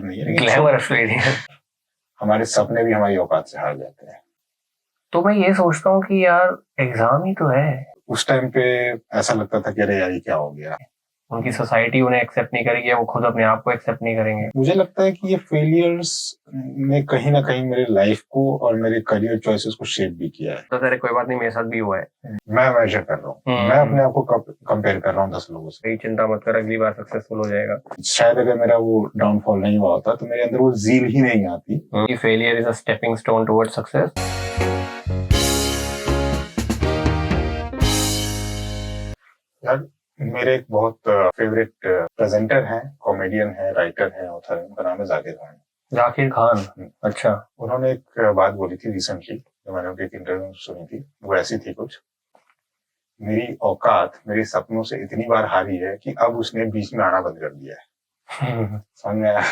Failure नहीं है, glamorous failure. हमारे सपने भी हमारी औकात से हार जाते हैं। तो मैं ये सोचता हूँ कि यार एग्जाम ही तो है। उस टाइम पे ऐसा लगता था कि अरे यार ये क्या हो गया, उनकी सोसाइटी उन्हें एक्सेप्ट नहीं करेगी, वो खुद अपने आप को एक्सेप्ट नहीं करेंगे। मुझे लगता है कि ये फेलियर्स ने कहीं ना कहीं मेरे लाइफ को और मेरे करियर चॉइसेस को शेप भी किया है। तो तेरे कोई बात नहीं, मेरे साथ भी हुआ है। मैं मेजर कर रहा हूँ, मैं अपने आप को कंपेयर कर रहा हूँ 10 लोगों से। चिंता मत कर, अगली बार सक्सेसफुल हो जाएगा। शायद अगर मेरा वो डाउनफॉल नहीं हुआ होता तो मेरे अंदर वो ज़ील ही नहीं आती। Failure is a stepping stone towards success. यार मेरे एक बहुत फेवरेट प्रेजेंटर हैं, कॉमेडियन हैं, राइटर हैं, ऑथर हैं, उनका नाम है जाकिर खान। जाकिर खान, अच्छा। उन्होंने एक बात बोली थी रिसेंटली, जो मैंने उनकी एक इंटरव्यू सुनी थी। वो ऐसी थी कुछ, मेरी औकात मेरे सपनों से इतनी बार हारी है कि अब उसने बीच में आना बंद कर दिया है। समझ में आया?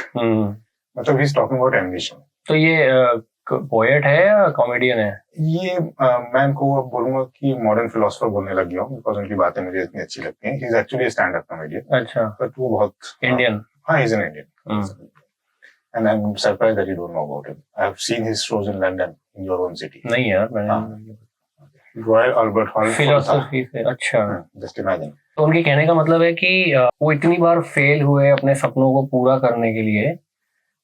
मतलब he is talking about ambition. तो ये पोएट है या कॉमेडियन है? ये मैं इनको बोलूंगा कि मॉडर्न फिलोसफर बोलने लग गया हूँ, बिकॉज उनकी बातें मुझे इतनी अच्छी लगती हैं। He is actually stand up comedian. अच्छा। बट वो बहुत इंडियन। हाँ, he is an Indian. And I'm surprised that you don't know about him. I have seen his shows in London, in your own city. नहीं यार, मैंने royal Albert hall philosophy से। अच्छा, just imagine. तो उनके कहने का मतलब है कि वो इतनी बार फेल हुए अपने सपनों को पूरा करने के लिए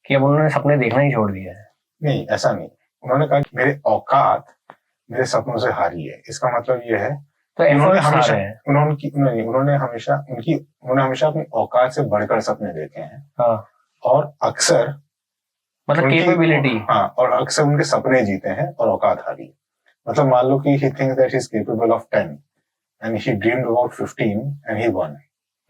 कि अब उन्होंने सपने देखना ही छोड़ दिया है। नहीं, ऐसा नहीं। उन्होंने कहा कि मेरे औकात मेरे सपनों से हारी है। इसका मतलब ये है तो उन्होंने हमेशा अपनी औकात से बढ़कर सपने देखे हैं। हाँ। और अक्सर मतलब केपेबिलिटी, हाँ, और अक्सर उनके सपने जीते हैं और औकात हारी। मतलब मान लो कि he thinks that he is capable of 10 and he dreamed about 15 and he won.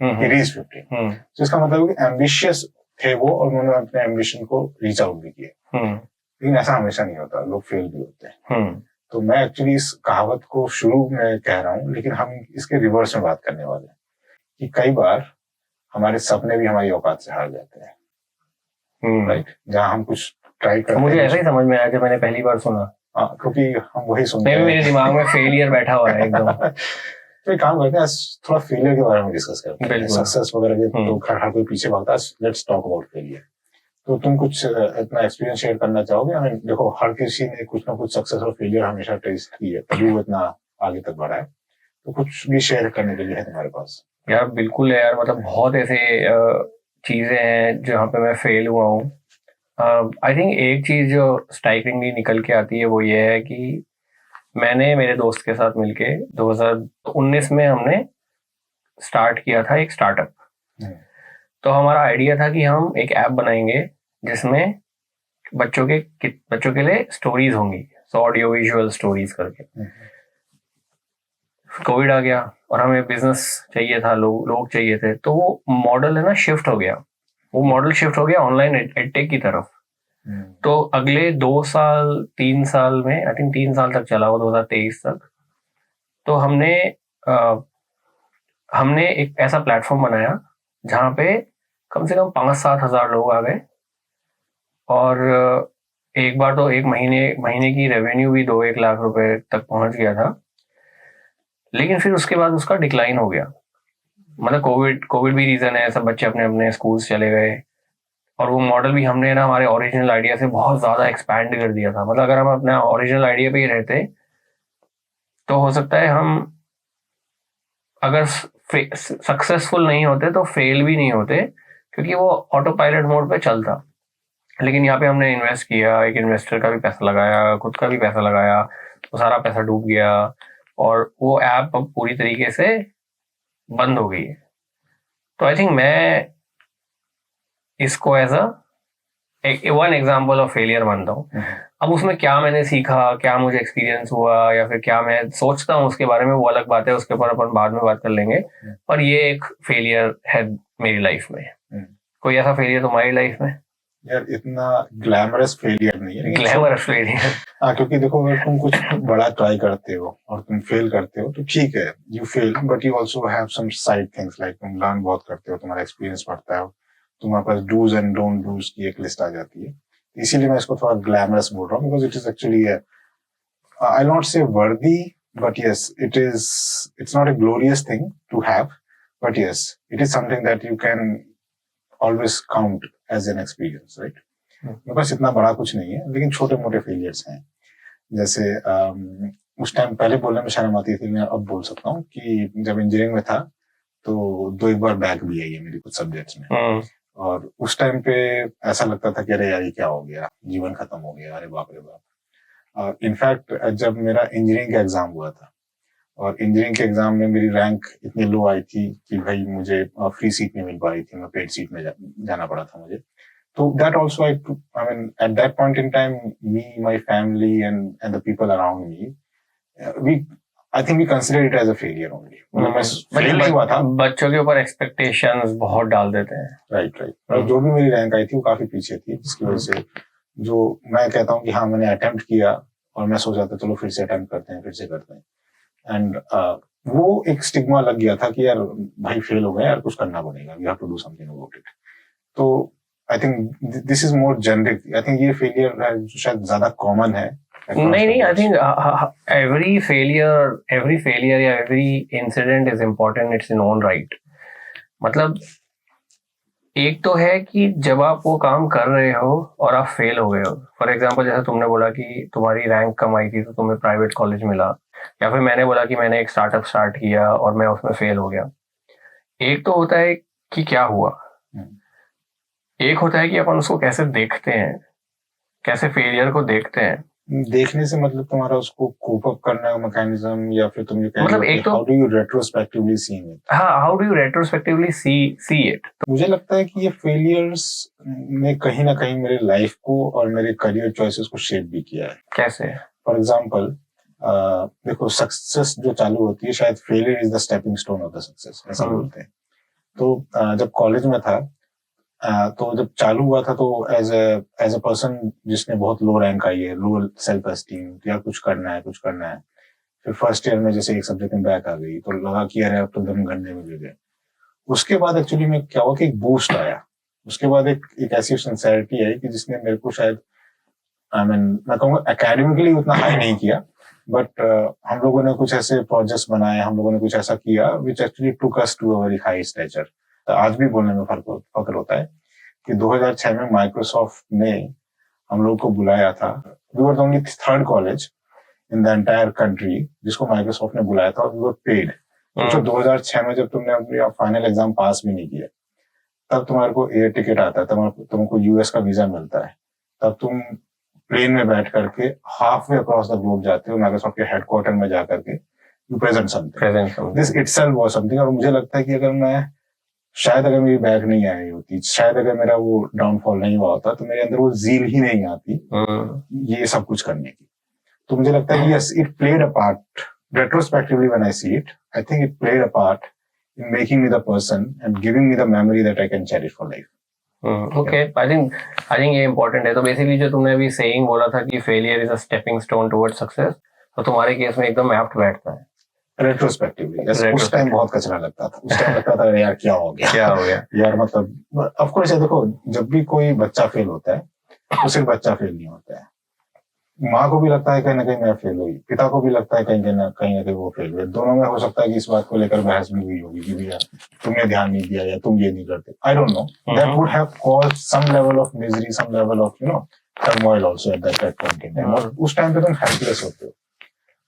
He reached 15. तो इसका मतलब है कि एम्बिशियस थे वो और उन्होंने अपने एम्बिशन को रीच आउट भी किया। लेकिन ऐसा हमेशा नहीं होता, लोग फेल भी होते हैं। तो मैं एक्चुअली इस कहावत को शुरू में कह रहा हूँ, लेकिन हम इसके रिवर्स में बात करने वाले हैं कि कई बार हमारे सपने भी हमारी औकात से हार जाते हैं। राइट, जहाँ हम कुछ ट्राई करते हैं। मुझे ऐसा ही समझ में आया जब मैंने पहली बार सुना। हाँ, क्योंकि हम वही सुनते हैं। मेरे दिमाग में फेलियर बैठा हुआ है एकदम। तो एक काम करते हैं, थोड़ा फेलियर के बारे में डिस्कस करते हैं। सक्सेस वगैरह के तो हर कोई पीछे भागता है। Let's talk about failure. तो तुम कुछ अपना एक्सपीरियंस शेयर करना चाहोगे? I mean, देखो, हर किसी ने कुछ ना कुछ सक्सेस और फेलियर हमेशा टेस्ट की है, तभी वो इतना आगे तक बढ़ा है। तो कुछ भी शेयर करने के लिए है तुम्हारे पास? यार बिल्कुल है यार, मतलब बहुत ऐसे चीजें हैं जहाँ पे मैं फेल हुआ हूँ। आई थिंक एक चीज जो स्ट्राइकिंगली निकल के आती है वो ये है कि मैंने मेरे दोस्त के साथ मिलके 2019 में हमने स्टार्ट किया था एक स्टार्टअप। तो हमारा आइडिया था कि हम एक ऐप बनाएंगे जिसमें बच्चों के लिए स्टोरीज होंगी, सो ऑडियो विजुअल स्टोरीज करके। कोविड आ गया और हमें बिजनेस चाहिए था, लोग चाहिए थे, तो वो मॉडल है ना शिफ्ट हो गया। वो मॉडल शिफ्ट हो गया ऑनलाइन एडटेक की तरफ। तो अगले 2-3 साल में, आई थिंक 3 साल तक चला वो, 2023 तक। तो हमने एक ऐसा प्लेटफॉर्म बनाया जहाँ पे कम से कम 5-7 हजार लोग आ गए और एक बार तो एक महीने की रेवेन्यू भी 2-1 लाख रुपए तक पहुंच गया था। लेकिन फिर उसके बाद उसका डिक्लाइन हो गया। मतलब कोविड भी रीजन है, सब बच्चे अपने अपने स्कूल्स चले गए और वो मॉडल भी हमने ना हमारे ओरिजिनल आइडिया से बहुत ज्यादा एक्सपैंड कर दिया था। मतलब अगर हम अपने ओरिजिनल आइडिया पे ही रहते तो हो सकता है हम अगर सक्सेसफुल नहीं होते तो फेल भी नहीं होते, क्योंकि वो ऑटो पायलट मोड पे चलता। लेकिन यहाँ पे हमने इन्वेस्ट किया, एक इन्वेस्टर का भी पैसा लगाया, खुद का भी पैसा लगाया, तो सारा पैसा डूब गया और वो ऐप अब पूरी तरीके से बंद हो गई है। तो आई थिंक मैं इसको as one example of failure मानता हूँ। अब उसमें क्या मैंने सीखा, क्या मुझे एक्सपीरियंस हुआ या फिर क्या मैं सोचता हूँ उसके बारे में, वो अलग बात है, उसके ऊपर अपन बाद में बात कर लेंगे। पर ये एक फेलियर है मेरी लाइफ में। कोई ऐसा फेलियर तुम्हारी लाइफ में? यार इतना ग्लैमरस फेलियर नहीं है। ग्लैमरस फेलियर, हाँ, क्योंकि देखो, अगर तुम कुछ बड़ा ट्राई करते हो और तुम फेल करते हो तो ठीक है, you fail, but you also have some side things, like तुम लर्न बहुत करते हो, तुम्हारा एक्सपीरियंस बढ़ता है, तुम्हारे पास डूज एंड डोंट डूज की एक लिस्ट आ जाती है। इसीलिए मैं इसको थोड़ा ग्लैमरस बोल रहा हूँ, because it is actually I not say worthy, but yes, it's not a glorious thing to have, but yes, it is something that you can always count as an experience, right? मेरे पास इतना बड़ा कुछ नहीं है, लेकिन छोटे मोटे फेलियर्स हैं। जैसे उस टाइम पहले बोलने में शर्म आती थी, मैं अब बोल सकता हूँ कि जब इंजीनियरिंग में था तो 2 बार बैक भी आई है मेरी कुछ सब्जेक्ट्स में। और उस टाइम पे ऐसा लगता था कि अरे यार ये क्या हो गया, जीवन खत्म हो गया, अरे बाप रे बाप। इनफैक्ट जब मेरा इंजीनियरिंग का एग्जाम हुआ था और इंजीनियरिंग के एग्जाम में मेरी रैंक इतनी लो आई थी कि भाई मुझे फ्री सीट नहीं मिल पा रही थी, मैं पेड सीट में जाना पड़ा था मुझे। So that also, I mean, at that point in time, me, my family, and the people around me, I think we consider it as a failure only. मैं fail नहीं हुआ था। बच्चों के ऊपर expectations बहुत डाल देते हैं। Right. और जो भी मेरी रैंक आई थी वो काफी पीछे थी, जिसकी वजह से जो मैं कहता हूँ कि हाँ मैंने अटेम्प्ट किया और मैं सोचा था चलो फिर से अटेम्प्ट करते हैं, फिर से करते हैं। एंड वो एक स्टिग्मा लग गया था कि यार भाई फेल हो गए यार, कुछ करना पड़ेगा, we have to do something about it. तो I think this is more generic. I think ये failure शायद ज्यादा common है। नहीं, I think every failure या every incident is important. It's in own right. मतलब एक तो है कि जब आप वो काम कर रहे हो और आप फेल हो गए हो, फॉर एग्जाम्पल जैसे तुमने बोला कि तुम्हारी रैंक कम आई थी तो तुम्हें प्राइवेट कॉलेज मिला, या फिर मैंने बोला कि मैंने एक स्टार्टअप स्टार्ट किया और मैं उसमें फेल हो गया। एक तो होता है कि क्या हुआ, एक होता है कि अपन उसको कैसे देखते हैं, कैसे फेलियर को देखते हैं। देखने से मतलब तुम्हारा उसको कोप अप करने का मैकेनिज्म, या फिर तुम ये कह मतलब रहे हो कि how do you retrospectively see it? हाँ, how do you retrospectively see it. तो मुझे लगता है कि ये फेलियर्स ने कहीं ना कहीं मेरे लाइफ को और मेरे करियर चॉइसेस को शेप भी किया है। कैसे? फॉर एग्जाम्पल देखो, सक्सेस जो चालू होती है, शायद failure is the stepping stone of the success, ऐसा बोलते हैं। तो जब कॉलेज में था तो जब चालू हुआ था तो एज अ पर्सन जिसने बहुत लो रैंक आई है, लो सेल्फ एस्टीम, या कुछ करना है। फिर फर्स्ट ईयर में जैसे एक सब्जेक्ट में बैक आ गई तो लगा कि अरे अब तो दम गन्ने में गिर गए। उसके बाद एक्चुअली में क्या हुआ कि एक बूस्ट आया। उसके बाद एक ऐसी सिंसेरिटी आई कि जिसने मेरे को शायद मैं कहूँगा एकेडमिकली उतना हाई नहीं किया, बट हम लोगों ने कुछ ऐसे प्रोजेक्ट्स बनाए, हम लोगों ने कुछ ऐसा किया which actually took us to a very high stature. आज भी बोलने में फर्क होता है कि 2006 में माइक्रोसॉफ्ट ने हम लोग को बुलाया था। We were the only third college in the entire country जिसको माइक्रोसॉफ्ट ने बुलाया था, और वी वर पेड। तो 2006 में जब तुमने अपना फाइनल एग्जाम पास भी नहीं किया, तब तुम्हारे को एयर टिकट आता है, तुमको यूएस का वीजा मिलता है, तब तुम प्लेन में बैठ करके half way across the globe जाते हो, माइक्रोसॉफ्ट के हेडक्वार्टर में जाकर के you present something. This itself was something. और मुझे लगता है कि शायद अगर मेरी बैक नहीं आई होती, शायद अगर मेरा वो डाउनफॉल नहीं हुआ होता, तो मेरे अंदर वो जील ही नहीं आती ये सब कुछ करने की। तो मुझे लगता है कि yes, it played a part. Retrospectively when I see it, I think it played a part in making me the person and giving me the memory that I can cherish for life. Okay, I think ये important है। तो basically जो तुमने अभी saying बोला था कि failure is a stepping stone towards success, तो तुम्हारे केस में एकदम एप्ट बैठता है। रेट्रोस्पेक्टिवली उस टाइम बहुत कचरा लगता था। उस टाइम लगता था यार क्या हो गया यार। मतलब ऑफ कोर्स देखो, जब भी कोई बच्चा फेल होता है तो सिर्फ बच्चा फेल नहीं होता है, माँ को भी लगता है कहीं ना कहीं मैं फेल हुई, पिता को भी लगता है कहीं ना कहीं वो फेल हुए। दोनों में हो सकता है कि इस बात को लेकर बहस भी हुई होगी कि भैया तुमने ध्यान नहीं दिया या तुम ये नहीं करते। I don't know, that would have caused some level of misery, some level of turmoil also at that point in time. और उस टाइम पे तुम हेल्पलेस होते हो,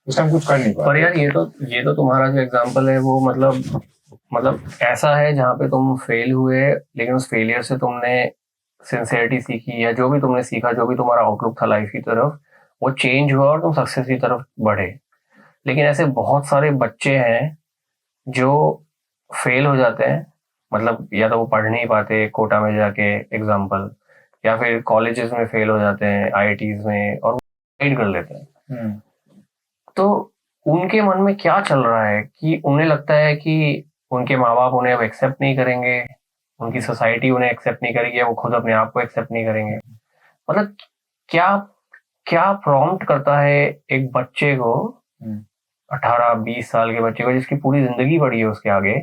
उस टाइम कुछ कर नहीं पाते। पर यार ये तो तुम्हारा जो एग्जांपल है वो मतलब ऐसा है जहाँ पे तुम फेल हुए, लेकिन उस फेलियर से तुमने सिंसियरिटी सीखी, या जो भी तुमने सीखा, जो भी तुम्हारा आउटलुक था लाइफ की तरफ, वो चेंज हुआ और तुम सक्सेस की तरफ बढ़े। लेकिन ऐसे बहुत सारे बच्चे हैं जो फेल हो जाते हैं, मतलब या तो वो पढ़ नहीं पाते कोटा में जाके एग्जाम्पल, या फिर कॉलेजेस में फेल हो जाते हैं, आईआईटीज में, और वो कर लेते हैं। तो उनके मन में क्या चल रहा है कि उन्हें लगता है कि उनके माँ बाप उन्हें अब एक्सेप्ट नहीं करेंगे, उनकी सोसाइटी उन्हें एक्सेप्ट नहीं करेगी, वो खुद अपने आप को एक्सेप्ट नहीं करेंगे। मतलब क्या क्या प्रॉम्प्ट करता है एक बच्चे को, 18-20 साल के बच्चे को जिसकी पूरी जिंदगी पड़ी है उसके आगे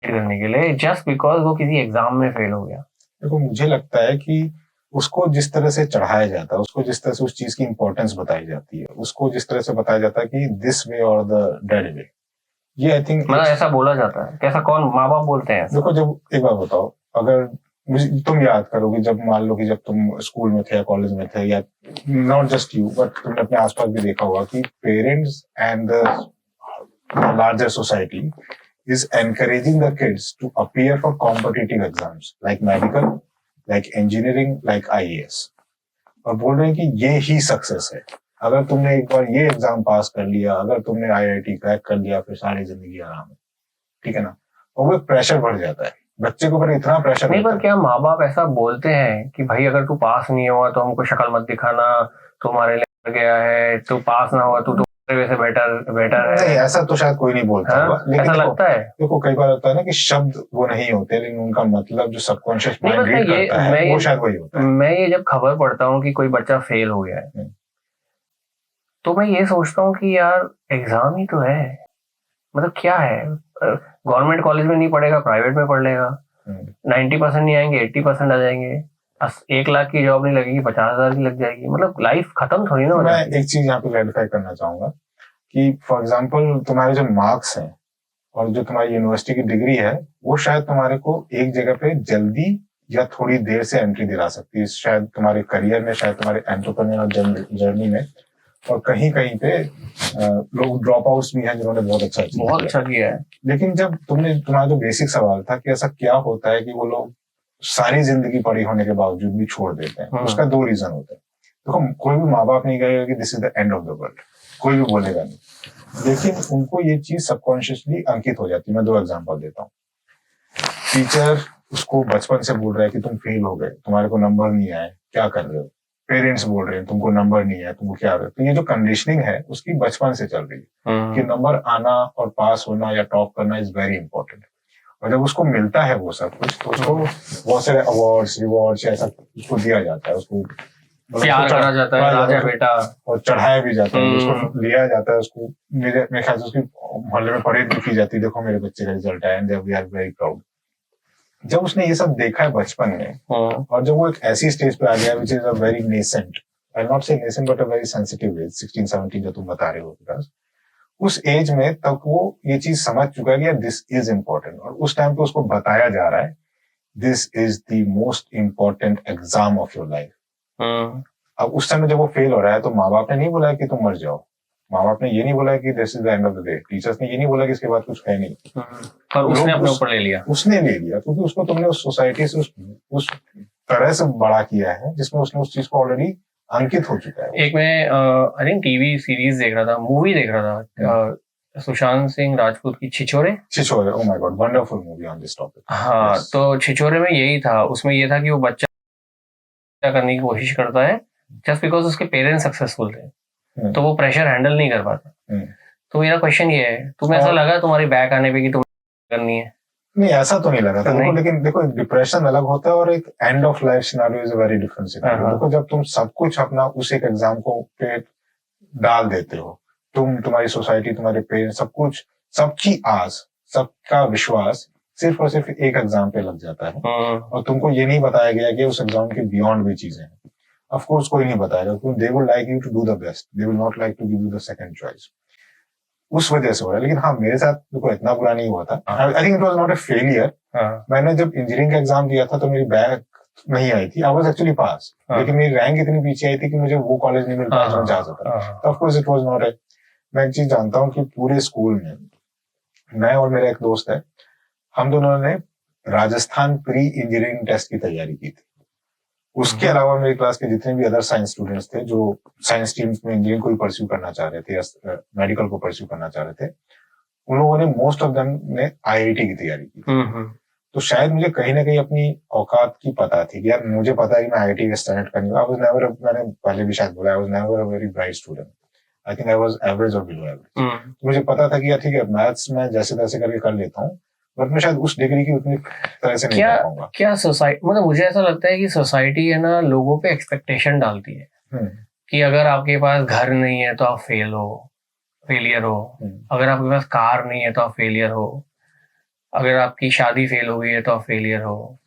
करने के लिए, जस्ट बिकॉज वो किसी एग्जाम में फेल हो गया। देखो, मुझे लगता है कि उसको जिस तरह से चढ़ाया जाता है, उसको जिस तरह से उस चीज की इंपॉर्टेंस बताई जाती है, उसको जिस तरह से बताया जाता है कि दिस वे और द डेड वे, ये आई थिंक मतलब ऐसा बोला जाता है। कैसा, कौन माँ बाप बोलते हैं? देखो, जब एक बार बताओ, अगर तुम याद करोगे जब मान लो कि जब तुम स्कूल में थे या कॉलेज में थे, या नॉट जस्ट यू बट तुमने अपने आसपास भी देखा होगा कि parents and the larger society is encouraging the kids to appear for competitive exams like medical, like engineering, like IAS, और बोल रहे हैं कि ये ही सक्सेस है। अगर तुमने एक बार ये एग्जाम पास कर लिया, अगर तुमने IIT क्रैक कर लिया, फिर सारी जिंदगी आराम है, ठीक है ना। और वो प्रेशर बढ़ जाता है बच्चे को, पर इतना प्रेशर नहीं। पर क्या माँ बाप ऐसा बोलते हैं कि भाई अगर तू पास नहीं हुआ तो हमको शक्ल मत दिखाना, तुम्हारे लिए गया है, तू पास ना हुआ तू वैसे बेटर है। नहीं, ऐसा तो शायद कोई नहीं बोलता होगा, लेकिन ऐसा लगता है। देखो कई बार होता है ना कि शब्द वो नहीं होते, लेकिन उनका मतलब जो सबकॉन्शियस माइंड रीड करता है वो शायद वही होता है। मैं ये जब खबर पढ़ता हूँ कि कोई बच्चा फेल हो गया है तो मैं ये सोचता हूँ कि यार एग्जाम ही तो है, मतलब क्या है, गवर्नमेंट कॉलेज में नहीं पढ़ेगा, प्राइवेट में पढ़ लेगा, 90% नहीं आएंगे, 80% आ जाएंगे, 1 लाख की जॉब नहीं लगेगी, 50,000 की लग जाएगी, मतलब लाइफ खत्म थोड़ी ना हो जाएगी। मैं एक चीज यहाँ पे क्लैरिफाई करना चाहूंगा कि फॉर एग्जाम्पल तुम्हारे जो मार्क्स हैं और जो तुम्हारी यूनिवर्सिटी की डिग्री है वो शायद तुम्हारे को एक जगह पे जल्दी या थोड़ी देर से एंट्री दिला सकती है, शायद तुम्हारे करियर में, शायद तुम्हारे एंटरप्रेन्योर जर्नी में, और कहीं कहीं पे लोग ड्रॉप आउट्स भी हैं जिन्होंने बहुत अच्छा किया है। लेकिन जब तुम्हारा जो बेसिक सवाल था कि ऐसा क्या होता है कि वो लोग सारी जिंदगी पढ़ी होने के बावजूद भी छोड़ देते हैं, उसका 2 रीजन होते हैं। देखो कोई भी माँ बाप नहीं कहेगा कि this is the end of the world, कोई भी बोलेगा नहीं, लेकिन उनको ये चीज सबकॉन्शियसली अंकित हो जाती है। मैं 2 एग्जांपल देता हूँ। टीचर उसको बचपन से बोल रहा है कि तुम फेल हो गए, तुम्हारे को नंबर नहीं आए, क्या कर रहे हो। पेरेंट्स बोल रहे हैं तुमको नंबर नहीं है, तुमको क्या रहे हो। तो ये जो कंडीशनिंग है उसकी बचपन से चल रही है कि नंबर आना और पास होना या टॉप करना इज वेरी इंपॉर्टेंट। और जब उसको मिलता है वो सब कुछ तो उसको बहुत सारे अवार्ड्स रिवॉर्ड्स ऐसा उसको दिया जाता है, उसको प्यार करा जाता है, राजा बेटा, और चढ़ाया भी जाता है, उसको लिया जाता है, उसको मेरे ख्याल से उसकी मोहल्ले में परेड भी की जाती है, देखो मेरे बच्चे का रिजल्ट है, and we are very proud. जब उसने ये सब देखा है बचपन में और जब वो एक ऐसी स्टेज पे आ गया which is a very nascent, I not say nascent but a very sensitive age, 16-17 जो तुम बता रहे हो, बिकॉज उस एज में तक वो ये चीज समझ चुका है कि दिस इज इम्पोर्टेंट, और उस टाइम पे उसको बताया जा रहा है this is the most important exam of your life. अब उस समय जब वो फेल हो रहा है तो माँ बाप ने नहीं बोला कि तुम मर जाओ, माँ बाप ने ये नहीं बोला कि this is the end of the day, teachers ने ये नहीं बोला कि इसके बाद कुछ है नहीं, पर उसने अपने ऊपर ले लिया, उसने ले लिया, क्योंकि उसको तुमने उस सोसाइटी से उस तरह से बड़ा किया है जिसमें उसने उस चीज को ऑलरेडी अंकित हो चुका है। एक मैं आई थिंक टीवी सीरीज देख रहा था, मूवी देख रहा था, सुशांत सिंह राजपूत की Chhichhore, oh my god, wonderful movie on this topic. हाँ, तो छिछोरे में यही था, उसमें ये था कि वो बच्चा करने की कोशिश करता है जस्ट बिकॉज उसके पेरेंट्स सक्सेसफुल थे, तो वो प्रेशर हैंडल नहीं कर पाता। तो मेरा क्वेश्चन ये है, तुम्हें ऐसा लगा तुम्हारी बैक आने पे कि तुम्हें करनी है? नहीं, ऐसा तो नहीं लगा था। लेकिन देखो डिप्रेशन अलग होता है और एक end of life scenario is a very different scenario. देखो जब तुम सब कुछ अपना उस एक एग्जाम को पे डाल देते हो, तुम्हारी सोसाइटी, तुम्हारे पेरेंट्स, सब कुछ, सबकी आस, सबका विश्वास सिर्फ और सिर्फ एक एग्जाम पे लग जाता है, और तुमको ये नहीं बताया गया कि उस एग्जाम के बियॉन्ड भी चीजें हैं। ऑफ कोर्स कोई नहीं बताएगा, they would like you to do the best, they will not like to give you the second choice. उस वजह से हो रहा है। लेकिन हाँ, मेरे साथ देखो इतना बुरा नहीं हुआ था। I think it was not a failure. मैंने जब इंजीनियरिंग का एग्जाम दिया था तो मेरी बैक नहीं आई थी, आई वाज एक्चुअली पास, लेकिन मेरी रैंक इतनी पीछे आई थी कि मुझे वो कॉलेज नहीं मिल पाया जो मैं चाहता था। तो of course it was not a. मैं एक चीज जानता हूँ कि पूरे स्कूल में मैं और मेरा एक दोस्त है, हम दोनों ने राजस्थान प्री इंजीनियरिंग टेस्ट की तैयारी की थी। उसके अलावा मेरी क्लास के जितने भी अदर साइंस स्टूडेंट्स थे जो साइंस टीम में इंजीनियरिंग को परस्यू करना चाह रहे थे या मेडिकल को परस्यू करना चाह रहे थे, उन लोगों ने मोस्ट ऑफ देम ने IIT की तैयारी की थी। तो शायद मुझे कहीं ना कहीं अपनी औकात की पता थी कि यार मुझे पता है कि मैं IIT का स्टैंडर्ड करूंगा। आई वाज नेवर, मैंने पहले भी शायद बोला, I was never a very bright student. I think I was average और बिलो एवरेज। तो मुझे पता था कि यार ठीक है, मैथ्स में जैसे तैसे करके कर लेता हूँ, बट मैं शायद उस डिग्री की उतनी तरह से नहीं कर पाऊंगा। क्या सोसाइटी, मतलब मुझे ऐसा लगता है कि सोसाइटी है ना, लोगों पे एक्सपेक्टेशन डालती है कि अगर आपके पास घर नहीं है तो आप फेलियर हो, अगर आपके पास कार नहीं है तो आप फेलियर हो, अगर आपकी शादी फेल हो गई है तो आप फेलियर हो,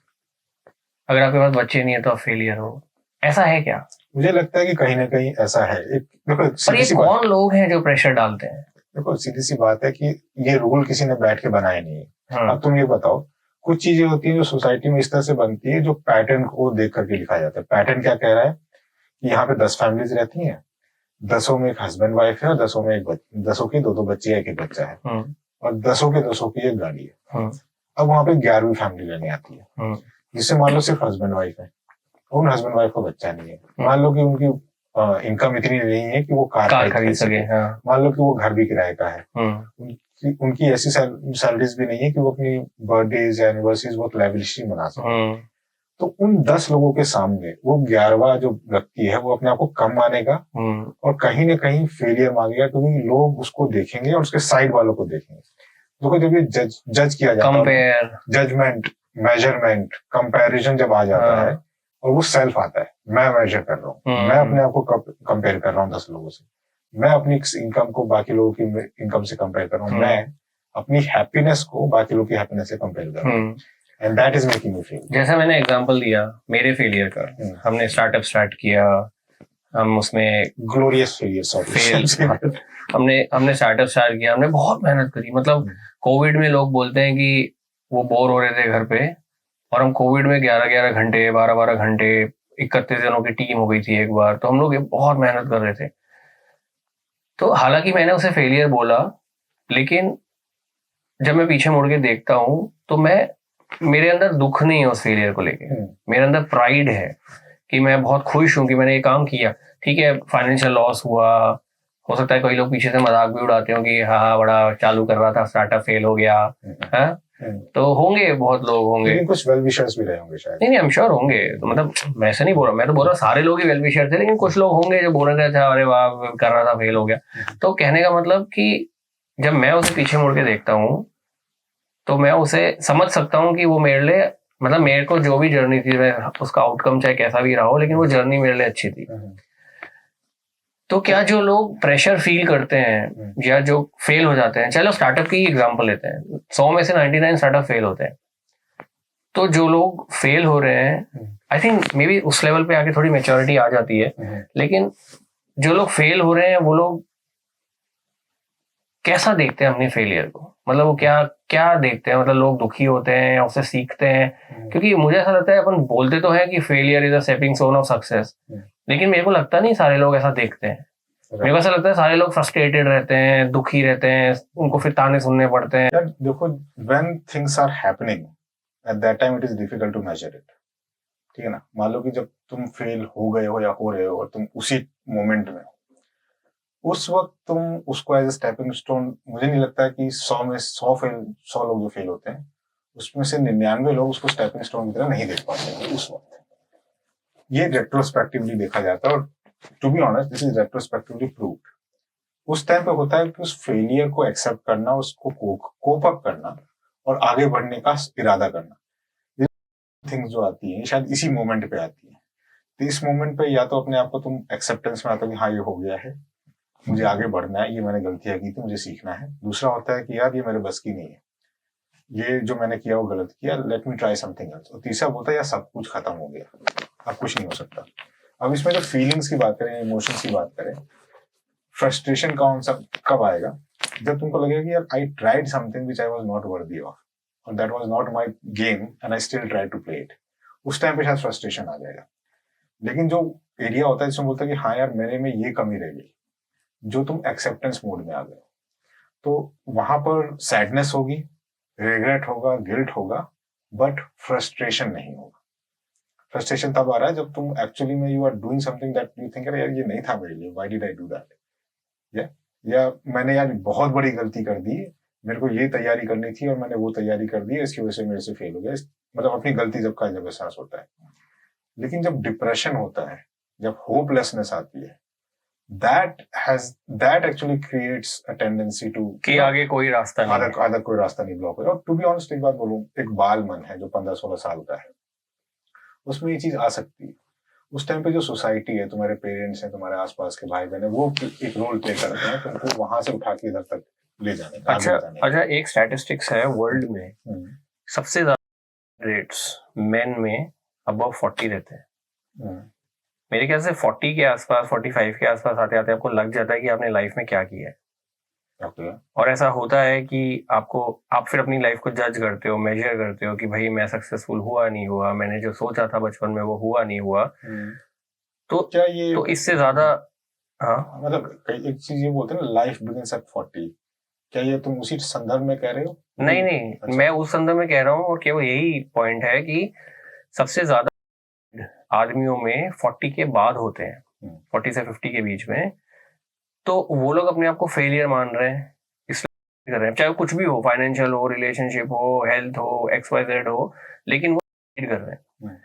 अगर आपके पास बच्चे नहीं है तो आप फेलियर हो। ऐसा है क्या? मुझे लगता है कि कहीं ना कहीं ऐसा है। देखो पर ये कौन लोग हैं जो प्रेशर डालते हैं? देखो सीधी सी बात है कि ये रूल किसी ने बैठ के बनाए नहीं है। अब तुम ये बताओ, कुछ चीजें होती हैं जो सोसाइटी में इस तरह से बनती है जो पैटर्न को देख करके लिखा जाता है। पैटर्न क्या कह रहा है कि यहाँ पे 10 फैमिलीज रहती हैं, 10 में एक हस्बैंड वाइफ है और 10 में एक 10 की 2 बच्चे है, एक बच्चा है, और 10 की एक गाड़ी है। अब वहां पे 11वीं फैमिली रहने आती है, जिससे मान लो सिर्फ हस्बैंड वाइफ है, उन हस्बैंड वाइफ को बच्चा नहीं है। मान लो कि उनकी इनकम इतनी नहीं है कि वो कार खरीद सके। मान लो कि वो घर भी किराए का है। उनकी ऐसी सैलरीज भी नहीं है कि वो अपनी बर्थडेज या एनिवर्सरीज बहुत लैविशली मना सके। तो उन 10 लोगों के सामने वो 11वां जो व्यक्ति है वो अपने आप को कम मानेगा और कहीं ना कहीं फेलियर मांगेगा, क्योंकि लोग उसको देखेंगे और उसके साइड वालों को देखेंगे। देखो जब ये जज किया जाता है, जजमेंट, मेजरमेंट, कंपैरिजन जब आ जाता है और वो सेल्फ आता है, मैं मेजर कर रहा हूँ, मैं अपने आप को कंपेयर कर रहा हूँ 10 लोगों से, मैं अपनी इनकम को बाकी लोगों की इनकम से कंपेयर कर रहा हूँ, मैं अपनी हैप्पीनेस को बाकी लोगों की हैप्पीनेस से कंपेयर कर रहा हूँ, and that is making me fail. जैसे मैंने एग्जांपल दिया मेरे फेलियर का, हमने स्टार्टअप स्टार्ट किया, हम उसमें ग्लोरियस फेलियर, हमने स्टार्टअप स्टार्ट किया, हमने बहुत मेहनत करी। मतलब कोविड में लोग बोलते हैं कि वो बोर हो रहे थे घर पे, और हम कोविड में 11-11 घंटे, 12-12 घंटे, 31 जनों की टीम हो गई थी एक बार, तो हम लोग बहुत मेहनत कर रहे थे। तो हालांकि मैंने उसे फेलियर बोला, लेकिन जब मैं पीछे मुड़ के देखता हूं तो मेरे अंदर दुख नहीं है उस फेलियर को लेके, मेरे अंदर प्राइड है कि मैं बहुत खुश हूं कि मैंने ये काम किया। ठीक है, फाइनेंशियल लॉस हुआ, हो सकता है कोई लोग पीछे से मजाक भी उड़ाते हो कि हाँ बड़ा चालू कर रहा था, स्टार्टअप फेल हो गया है, तो होंगे, बहुत लोग होंगे, लेकिन कुछ वेल विशर्स भी रहे होंगे शायद। नहीं, आई एम श्योर होंगे। तो मतलब मैं ऐसे नहीं बोल रहा, मैं तो बोल रहा सारे लोग ही वेल विशर थे, लेकिन कुछ लोग होंगे जो बोल रहे थे अरे वाह कर रहा था फेल हो गया। तो कहने का मतलब कि जब मैं उसे पीछे मुड़ के देखता हूँ तो मैं उसे समझ सकता हूँ कि वो मेरे लिए, मतलब मेरे को जो भी जर्नी थी, उसका आउटकम चाहे कैसा भी रहा हो, लेकिन वो जर्नी मेरे लिए अच्छी थी। तो क्या जो लोग प्रेशर फील करते हैं या जो फेल हो जाते हैं, चलो स्टार्टअप की एग्जांपल लेते हैं, 100 में से 99 स्टार्टअप फेल होते हैं। तो जो लोग फेल हो रहे हैं, आई थिंक मे बी उस लेवल पे आके थोड़ी मेच्योरिटी आ जाती है, लेकिन जो लोग फेल हो रहे हैं वो लोग कैसा देखते हैं अपनी फेलियर को, मतलब वो क्या क्या देखते हैं, मतलब लोग दुखी होते हैं या उससे सीखते हैं? क्योंकि मुझे ऐसा लगता है, अपन बोलते तो है कि failure is a stepping stone of success, लेकिन मेरे को लगता नहीं सारे लोग ऐसा देखते हैं। मेरे को ऐसा लगता है सारे लोग फ्रस्ट्रेटेड रहते हैं, दुखी रहते हैं, उनको फिर ताने सुनने पड़ते हैं। यार देखो, when things are happening at that time it is difficult to measure it, ठीक है ना। मान लो कि जब तुम फेल हो गए हो या हो रहे हो और तुम उसी मोमेंट में, उस वक्त तुम उसको एज ए स्टेपिंग स्टोन, मुझे नहीं लगता कि 100 में 100 लोग जो फेल होते हैं उसमें से 99 लोग उसको स्टेपिंग स्टोन की तरह नहीं देख पाते हैं उस वक्त। ये रेट्रोस्पेक्टिवली देखा जाता है, और to be honest this is retrospectively proved. उस टाइम पे होता है कि उस फेलियर को एक्सेप्ट करना, उसको कोप अप करना और आगे बढ़ने का इरादा करना, थिंग्स जो आती हैं शायद इसी मोमेंट पे आती है। तो इस मोमेंट पे या तो अपने आप को तुम एक्सेप्टेंस में आता है कि हाँ ये हो गया है, मुझे आगे बढ़ना है, ये मैंने गलतियां की थी, मुझे सीखना है। दूसरा होता है कि यार ये मेरे बस की नहीं है, ये जो मैंने किया वो गलत किया, let me try something else. और तीसरा होता है यार सब कुछ खत्म हो गया, अब कुछ नहीं हो सकता। अब इसमें जो फीलिंग्स की बात करें, इमोशंस की बात करें, फ्रस्ट्रेशन कौन सा कब आएगा? जब तुमको लगेगा कि यार I tried something which I was not worthy of, और that was not my game and I still try to play it. उस टाइम पे शायद फ्रस्ट्रेशन आ जाएगा। लेकिन जो एरिया होता है जिसमें बोलता है कि हाँ यार मेरे में ये कमी रह गई, जो तुम एक्सेप्टेंस मोड में आ गए, तो वहां पर सैडनेस होगी, रिग्रेट होगा, गिल्ट होगा, बट फ्रस्ट्रेशन नहीं होगा। फ्रस्ट्रेशन तब आ रहा है जब तुम एक्चुअली में you are doing something that you think यार ये नहीं था मेरे लिए, why did I do that, या मैंने यार बहुत बड़ी गलती कर दी, मेरे को ये तैयारी करनी थी और मैंने वो तैयारी कर दी, इसकी वजह से मेरे से फेल हो गया। मतलब अपनी गलती जब एहसास होता है। लेकिन जब डिप्रेशन होता है, जब होपलेसनेस आती है, that actually creates a tendency to कि आगे कोई रास्ता नहीं, आगे कोई रास्ता नहीं ब्लॉक हो। और टू बी ऑनेस्ट एक बात बोलूं, एक बाल मन है जो 15-16 साल का है, उसमें ये चीज आ सकती है। उस टाइम पे जो सोसाइटी है, तुम्हारे पेरेंट्स हैं, तुम्हारे आसपास के भाई बहन है, वो एक रोल प्ले करते हैं तुमको वहां से उठा के इधर तक ले जाने का। अच्छा, एक स्टैटिस्टिक्स है वर्ल्ड में, सबसे ज्यादा रेट्स मेन में अबव 40 रहते हैं। मेरे ख्याल से 40 के आसपास, 45 के आसपास आते आते आपको लग जाता है कि आपने लाइफ में क्या किया है। ओके। और ऐसा होता है कि आप फिर अपनी लाइफ को जज करते हो, मेजर करते हो कि भाई मैं सक्सेसफुल हुआ नहीं हुआ, मैंने जो सोचा था बचपन में वो हुआ नहीं हुआ। तो क्या ये तो इससे ज्यादा, हाँ मतलब एक चीज ये बोलते हैं ना, लाइफ बिगिंस एट 40, क्या ये तुम उसी संदर्भ में कह रहे हो? नहीं नहीं, अच्छा। मैं उस संदर्भ में कह रहा हूँ, और केवल यही पॉइंट है कि सबसे ज्यादा आदमियों में 40 के बाद होते हैं, 40 से 50 के बीच में। तो वो लोग अपने आप को फेलियर मान रहे हैं, इसलिए कर रहे हैं, चाहे कुछ भी हो, फाइनेंशियल हो, रिलेशनशिप हो, हेल्थ हो, XYZ हो, लेकिन वो कर रहे हैं।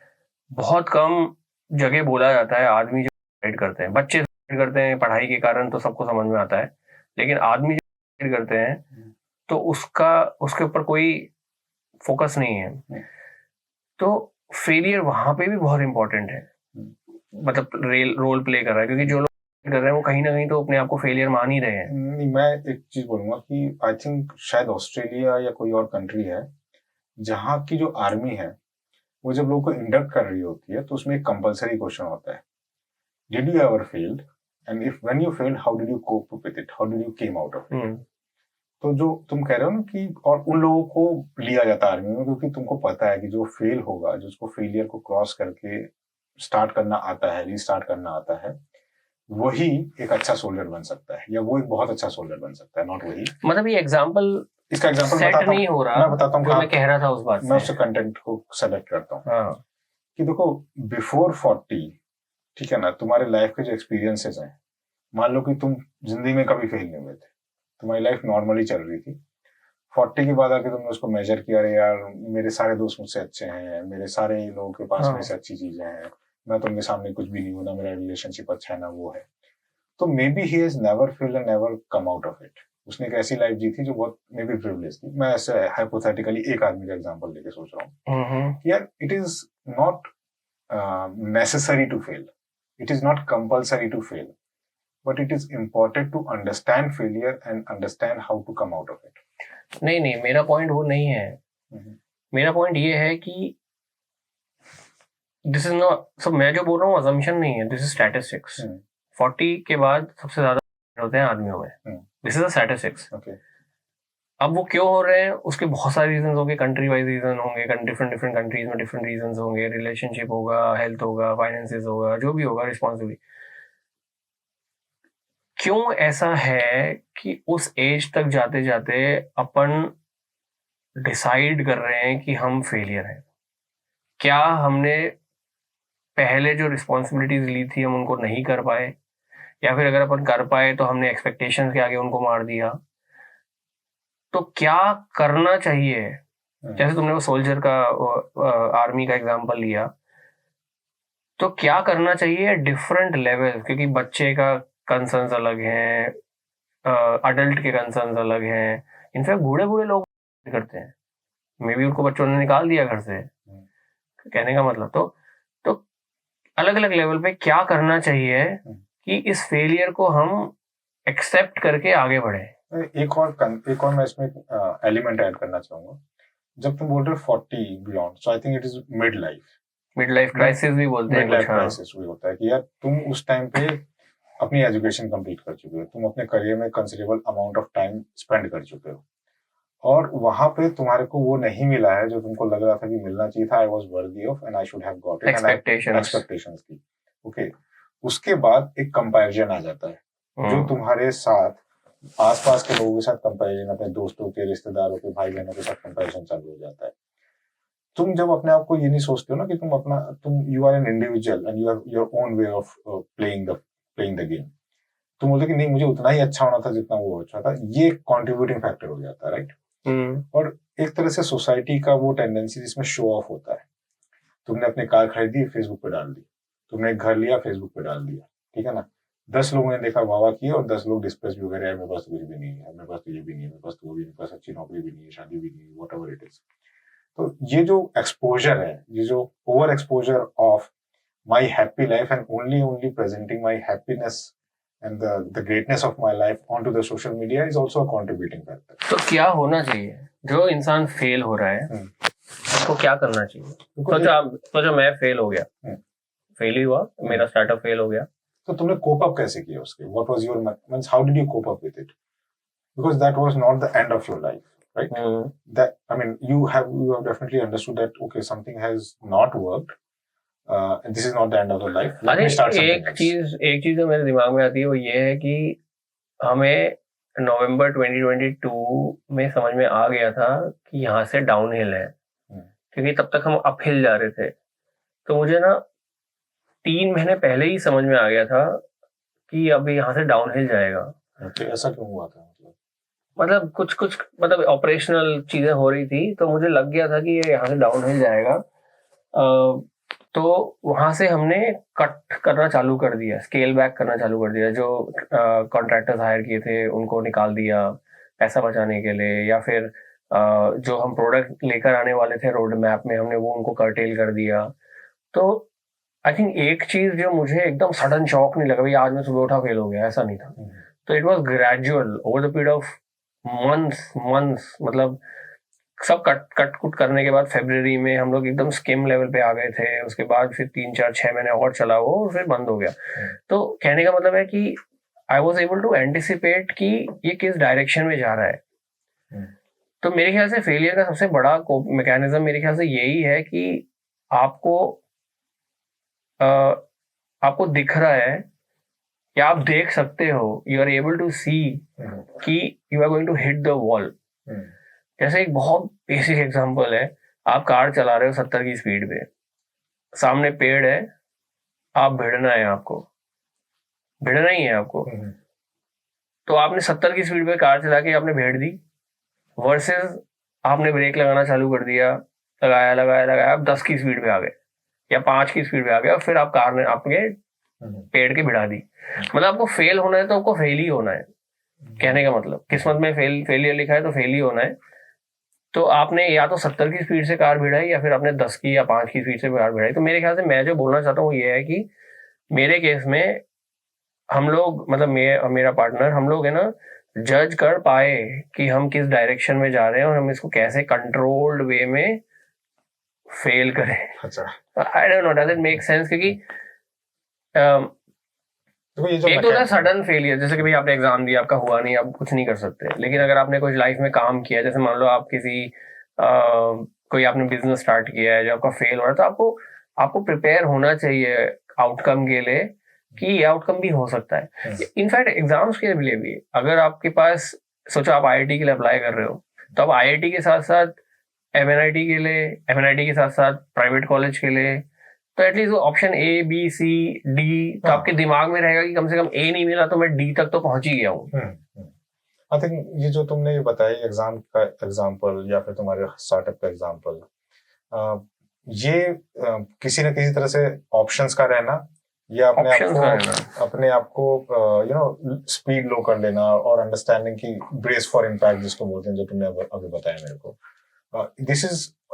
बहुत कम जगह बोला जाता है आदमी जो सुसाइड करते हैं, बच्चे सुसाइड करते हैं पढ़ाई के कारण, तो सबको समझ में आता है, लेकिन आदमी जो सुसाइड करते हैं तो उसके ऊपर कोई फोकस नहीं है। तो फेलियर वहां पे भी बहुत इंपॉर्टेंट है, मतलब रोल प्ले कर रहा है, क्योंकि जो लोग कर रहे हैं वो कहीं ना कहीं तो अपने आप को फेलियर मान ही रहे हैं। नहीं, मैं एक चीज बोलूंगा कि आई थिंक शायद ऑस्ट्रेलिया या कोई और कंट्री है जहाँ की जो आर्मी है वो जब लोगों को इंडक्ट कर रही होती है तो उसमें एक कंपलसरी क्वेश्चन होता है, did you ever failed, and if when you failed how did you cope with it, how did you came out of it. तो जो तुम कह रहे हो ना कि और उन लोगों को लिया जाता है आर्मी में क्योंकि तुमको पता है कि जो फेल होगा, जो उसको फेलियर को क्रॉस करके स्टार्ट करना आता है, रीस्टार्ट करना आता है, वही एक अच्छा सोल्जर बन सकता है, या वो एक बहुत अच्छा सोल्जर बन सकता है, नॉट वही। मतलब ये एग्जांपल, इसका एग्जांपल सेट बताता नहीं हो रहा, मैं बताता हूँ, जो मैं कह रहा था उस बात मैं से। उससे कंटेंट को सेलेक्ट करता हूँ। हाँ। कि देखो, बिफोर 40, ठीक है ना, तुम्हारे लाइफ के जो एक्सपीरियंसेस हैं, मान लो कि तुम जिंदगी में कभी फेल नहीं हुए थे, तुम्हारी लाइफ नॉर्मली चल रही थी। 40 के बाद आके तुमने उसको मेजर किया, अरे यार मेरे सारे दोस्त मुझसे अच्छे हैं, मेरे सारे लोगों के पास मेरे से अच्छी चीजें हैं, मैं तुमके सामने कुछ भी नहीं हूं, ना मेरा रिलेशनशिप अच्छा है ना वो है। तो may be he has never failed and never come out of it. उसने एक ऐसी लाइफ जी थी जो बहुत मे बी प्रिविलेज थी। मैं ऐसे हाइपोथेटिकली एक आदमी का एग्जांपल लेके सोच रहा हूँ कि यार it is not necessary to fail. It is not compulsory to fail, but it is important to understand failure and understand how to come out of it. नहीं नहीं, मेरा पॉइंट वो नहीं है। मेरा पॉइंट ये है कि दिस इज नॉट, सब मैं जो बोल रहा हूँ अजम्पशन नहीं है, दिस इज स्टैटिस्टिक्स। 40 के बाद सबसे ज्यादा होते हैं आदमियों में, दिस इज स्टैटिस्टिक्स। अब वो क्यों हो रहे हैं, उसके बहुत सारे रीजन होंगे, कंट्री वाइज रीजन होंगे, डिफरेंट डिफरेंट कंट्रीज में डिफरेंट रीजन होंगे, रिलेशनशिप होगा, हेल्थ होगा, फाइनेंसेस होगा, जो भी होगा, रिस्पॉन्सिबिलिटी। क्यों ऐसा है कि उस एज तक जाते जाते अपन डिसाइड कर रहे हैं कि हम फेलियर हैं? क्या हमने पहले जो रिस्पॉन्सिबिलिटीज ली थी हम उनको नहीं कर पाए, या फिर अगर अपन कर पाए तो हमने एक्सपेक्टेशंस के आगे उनको मार दिया? तो क्या करना चाहिए? जैसे तुमने वो सोल्जर का, आर्मी का एग्जांपल लिया, तो क्या करना चाहिए डिफरेंट लेवल, क्योंकि बच्चे का कंसर्न्स अलग हैं, अडल्ट के कंसर्न्स अलग हैं, इनफैक्ट बूढ़े बूढ़े लोग करते हैं, मे बी उनको बच्चों ने निकाल दिया घर से, कहने का मतलब। तो अलग अलग लेवल पे क्या करना चाहिए कि इस फेलियर को हम एक्सेप्ट करके आगे बढ़े? एक और मैं इसमें एलिमेंट ऐड करना चाहूंगा। जब तुम बोल रहे हो 40 beyond, so I think it is mid life crisis भी बोलते हैं, मिड लाइफ क्राइसिस भी होता है कि यार तुम उस टाइम पे अपनी एजुकेशन कंप्लीट कर चुके हो, तुम अपने करियर में considerable amount of time spend कर चुके हो, और वहां पे तुम्हारे को वो नहीं मिला है जो तुमको लग रहा था कि मिलना चाहिए था, I was worthy of and I should have got it, expectations की। ओके, उसके बाद एक कंपैरिजन आ जाता है जो तुम्हारे साथ आसपास के लोगों के साथ कंपैरिजन, अपने दोस्तों के, रिश्तेदारों के, भाई बहनों के साथ कंपैरिजन चालू हो जाता है। तुम जब अपने आप को ये नहीं सोचते हो ना कि तुम you are an individual and you have your own way of playing the game, तुम बोलते कि नहीं मुझे उतना ही अच्छा होना था जितना वो अच्छा था, ये कंट्रीब्यूटिंग फैक्टर हो जाता है, राइट। और एक तरह से सोसाइटी का वो टेंडेंसी जिसमें शो ऑफ होता है, तुमने अपनी कार खरीदी, फेसबुक पे डाल दी, तुमने एक घर लिया, फेसबुक पे डाल दिया, ठीक है ना, 10 लोगों ने देखा, वाह वाह किया, और 10 लोग डिस्प्रेस भी हो गए, मेरे पास तो कुछ भी नहीं है, मेरे पास तो ये भी नहीं है, मेरे पास तो वो भी नहीं, मेरे पास अच्छी नौकरी भी नहीं है, शादी भी नहीं है, वॉट एवर इट इज। तो ये जो एक्सपोजर है, ये जो over exposure of my happy life and only presenting my happiness and the greatness of my life onto the social media is also a contributing factor. तो क्या होना चाहिए जो इंसान फेल हो रहा है, उसको क्या करना चाहिए? तो मैं फेल हो गया, फेल ही हुआ, मेरा स्टार्टअप फेल हो गया, तो तुमने कोप अप कैसे किया उसके? What was your means, how did you cope up with it? because that was not the end of your life, right? That, I mean, you have definitely understood that, okay, something has not worked, and this is not the end of the life. Let me start something else. एक चीज जो मेरे दिमाग में आती है वो ये है कि हमें नवंबर 2022 में समझ में आ गया था कि यहाँ से डाउन हिल है, क्योंकि तब तक हम अप हिल जा रहे थे। तो मुझे ना 3 महीने पहले ही समझ में आ गया था कि अब यहाँ से डाउन हिल जाएगा। ऐसा क्यों हुआ था? मतलब कुछ मतलब ऑपरेशनल चीजें हो रही थी, तो मुझे लग गया था कि ये यहाँ से डाउन हिल जाएगा। तो वहां से हमने कट करना चालू कर दिया, स्केल बैक करना चालू कर दिया। जो कॉन्ट्रैक्टर्स हायर किए थे उनको निकाल दिया पैसा बचाने के लिए, या फिर जो हम प्रोडक्ट लेकर आने वाले थे रोड मैप में, हमने वो उनको कर्टेल कर दिया। तो आई थिंक एक चीज जो मुझे एकदम सडन शॉक नहीं लगा, भाई आज मैं सुबह उठा फेल हो गया, ऐसा नहीं था। तो it was gradual over the period of months. मतलब सब कट कुट करने के बाद फरवरी में हम लोग एकदम स्किम लेवल पे आ गए थे। उसके बाद फिर 3-4-6 महीने और चला वो, और फिर बंद हो गया। तो कहने का मतलब है कि I was able to anticipate कि ये किस डायरेक्शन में जा रहा है। तो मेरे ख्याल से फेलियर का सबसे बड़ा मैकेनिज्म मेरे ख्याल से यही है कि आपको दिख रहा है या आप देख सकते हो, you are able to see कि you are going to hit the wall. जैसे एक बहुत बेसिक एग्जांपल है, आप कार चला रहे हो 70 की स्पीड पे, सामने पेड़ है, आप भिड़ना है, आपको भिड़ना ही है आपको। तो आपने 70 की स्पीड पे कार चला के आपने भेड़ दी, वर्सेस आपने ब्रेक लगाना चालू कर दिया, लगाया, आप 10 की स्पीड पे आ गए या 5 की स्पीड पे आ गए, और फिर आप कार ने आपके पेड़ के भिड़ा दी। मतलब आपको फेल होना है तो आपको फेल ही होना है। कहने का मतलब किस्मत में फेलियर लिखा है तो फेल ही होना है। तो आपने या तो 70 की स्पीड से कार भिड़ाई, या फिर आपने 10 की या 5 की स्पीड से कार भिड़ाई। तो मेरे ख्याल से मैं जो बोलना चाहता हूँ ये है कि मेरे केस में हम लोग, मतलब मेरा पार्टनर, हम लोग है ना, जज कर पाए कि हम किस डायरेक्शन में जा रहे हैं और हम इसको कैसे कंट्रोल्ड वे में फेल करें। आई don't no, does it make sense? क्योंकि एक तो होता है सडन फेलियर, जैसे कि भाई आपने एग्जाम दिया, आपका हुआ नहीं, आप कुछ नहीं कर सकते। लेकिन अगर आपने कुछ लाइफ में काम किया, जैसे मान लो आप किसी कोई आपने बिजनेस स्टार्ट किया है जो आपका फेल हो रहा है, तो आपको प्रिपेयर होना चाहिए आउटकम के लिए कि ये आउटकम भी हो सकता है। इनफैक्ट एग्जाम्स के लिए भी, अगर आपके पास, सोचो आप IIT के लिए अप्लाई कर रहे हो, तो आप IIT के साथ साथ MNIT के लिए, MNIT के साथ साथ प्राइवेट कॉलेज के लिए, तो at least option A B C D तो आपके दिमाग में रहेगा कि कम से कम A नहीं मिला तो मैं D तक तो पहुंच ही गया हूँ। आई थिंक ये जो तुमने ये बताई एग्जाम का एग्जाम्पल या फिर तुम्हारे स्टार्टअप का एग्जाम्पल, ये किसी न किसी तरह से ऑप्शंस का रहना या अपने आप को स्पीड लो कर लेना और अंडरस्टैंडिंग की ब्रेस फॉर इम्पैक्ट जिसको बोलते हैं, जो तुमने अभी बताया मेरे को,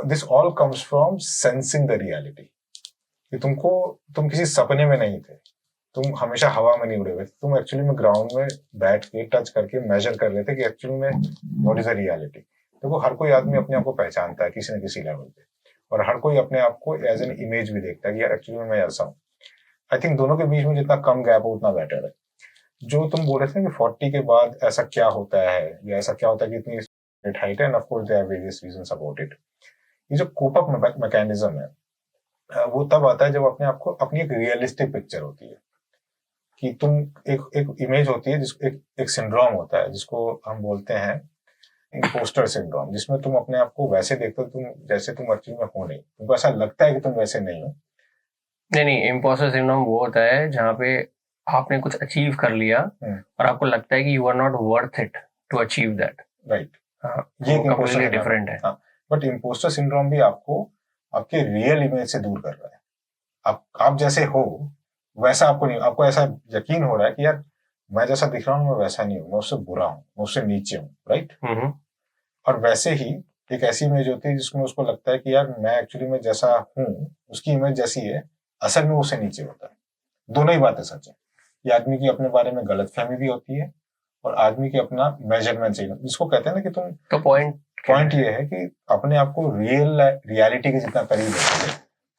this all comes from sensing the reality. कि तुम किसी सपने में नहीं थे, तुम हमेशा हवा में नहीं उड़े हुए, तुम एक्चुअली में ग्राउंड में बैठ के टच करके मेजर कर रहे थे कि एक्चुअली में व्हाट इज द रियलिटी। देखो हर कोई आदमी अपने आप को पहचानता है किसी न किसी लेवल पे, और हर कोई अपने आप को एज एन इमेज भी देखता है कि यार एक्चुअली में मैं ऐसा हूँ। आई थिंक दोनों के बीच में जितना कम गैप हो उतना बेटर है। जो तुम बोल रहे थे कि 40 के बाद ऐसा क्या होता है, या ऐसा क्या होता है कि इतनी हाइट है, and of course there are various reasons about it. ये जो कोप अप मैकेनिज्म है वो तब आता है जब अपने आप को, अपनी एक रियलिस्टिक पिक्चर होती है कि तुम एक इमेज होती है, जिसको एक सिंड्रोम होता है जिसको हम बोलते हैं इम्पोस्टर सिंड्रोम, जिसमें तुम अपने आप को वैसे देखते हो तुम जैसे तुम एक्चुअली में हो नहीं, तुमको ऐसा लगता है कि तुम वैसे नहीं हो। नहीं, इम्पोस्टर सिंड्रोम वो होता है जहाँ पे आपने कुछ अचीव कर लिया और आपको लगता है कि you are not worth it to achieve that, right. ये कंप्लीटली डिफरेंट है। बट इम्पोस्टर सिंड्रोम भी आपको आपके रियल इमेज से दूर कर रहा है। आप जैसे हो वैसा आपको नहीं, आपको ऐसा यकीन हो रहा है कि यार मैं जैसा दिख रहा हूँ मैं वैसा नहीं हूँ, मैं उससे बुरा हूँ, मैं उससे नीचे हूँ, राइट। और वैसे ही एक ऐसी इमेज होती है जिसमें उसको लगता है कि यार मैं एक्चुअली में जैसा हूँ उसकी इमेज जैसी है, असल में उससे नीचे होता है। दोनों ही बातें सच है। ये आदमी की अपने बारे में गलतफहमी भी होती है और आदमी की अपना मेजरमेंट चाहिए, जिसको कहते हैं ना कि तुम, तो पॉइंट ये है कि अपने आप को रियलिटी के जितना करीब रखोगे